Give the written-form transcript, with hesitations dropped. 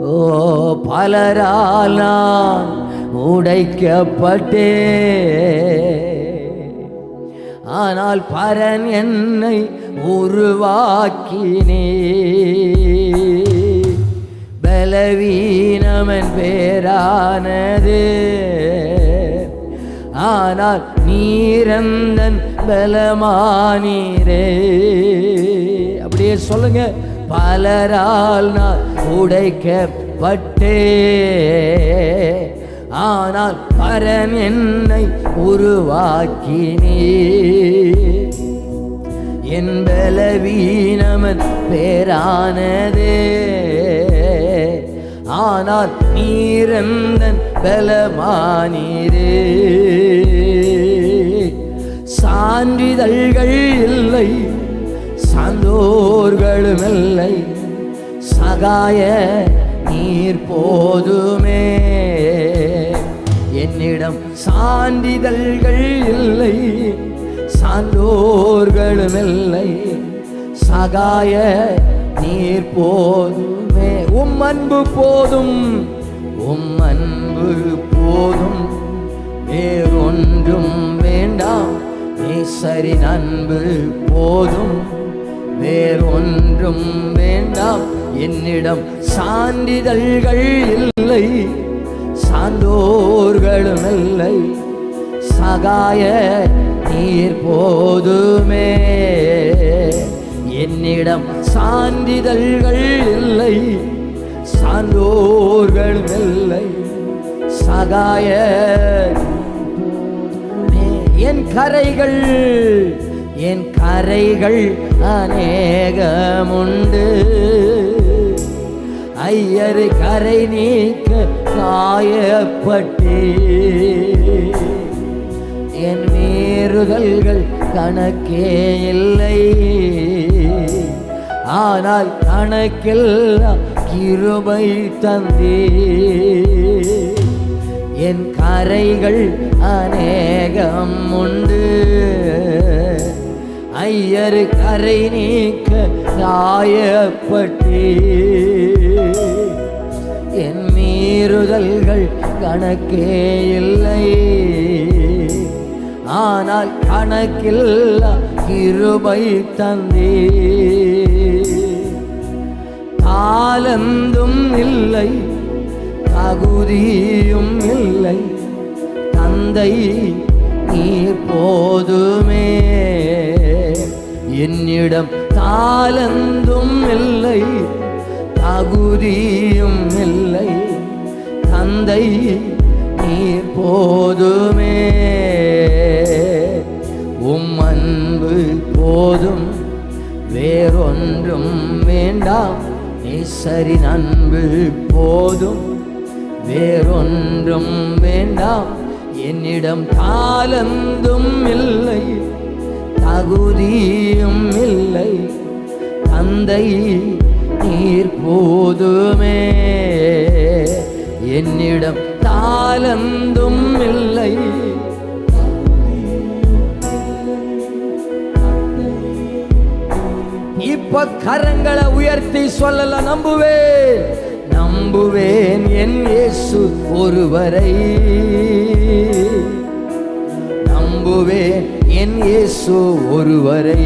ஓ பலரால் நான் உடைக்கப்பட்டே, ஆனால் பரன் என்னை உருவாக்கினே. பலவீனமன் பேரானது, ஆனால் நீரந்தன் பலமானீரே. அப்படியே சொல்லுங்க. பலரால் நான் உடைக்கப்பட்டே, ஆனால் பரன் என்னை உருவாக்கினே. என் பலவீனமன் பேரானதே, ஆனால் நீரந்தன் பலமானீரே. சான்றிதழ்கள் இல்லை, சான்றோர்களும் இல்லை, சகாய நீர் போதுமே. என்னிடம் சான்றிதழ்கள் இல்லை, சான்றோர்களும் இல்லை, சகாய நீர் போதுமே. உம் அன்பு போதும், உம் அன்பு போதும், வேறொன்றும் வேண்டாம். நேசரின் அன்பு போதும், வேறொன்றும் வேண்டாம். என்னிடம் சான்றிதழ்கள் இல்லை, சான்றோர்களும் இல்லை, சகாய நீர் போதுமே. என்னிடம் சான்றிதழ்கள் இல்லை, சான்றோர்களும் இல்லை, சகாய. என் கரைகள், என் கரைகள் அநேகமுண்டு. ஐயர் கரை நீக்க காயப்பட்டே. என் மீறுதல்கள் கணக்கே இல்லை, ஆனால் கணக்கெல்லாம் கிருபை தந்தே. என் கரைகள் அநேகம் உண்டு. ஐயர் கரை நீக்க காயப்பட்டே. என் மீறுதல்கள் கணக்கே இல்லை, ஆனால் கணக்கில்லா கிருபை தந்தே. தாளந்தும் இல்லை, தகுதியும் இல்லை, தந்தை நீர் போதுமே. என்னிடம் தாளந்தும் இல்லை, தகுதியும் இல்லை, தந்தை நீர் போதுமே. உம் அன்பு போதும், வேறொன்றும் வேண்டாம். நேசரின் அன்பு போதும், வேறொன்றும் வேண்டாம். என்னிடம் தாளந்தும் இல்லை, தகுதியும் இல்லை, தந்தை நீர் போதுமே. என்னிடம் தாளந்தும் இல்லை, இப்ப கரங்களை உயர்த்தி சொல்லல. நம்புவேன், நம்புவேன் என் இயேசு ஒருவரை. நம்புவேன் என் இயேசு ஒருவரை.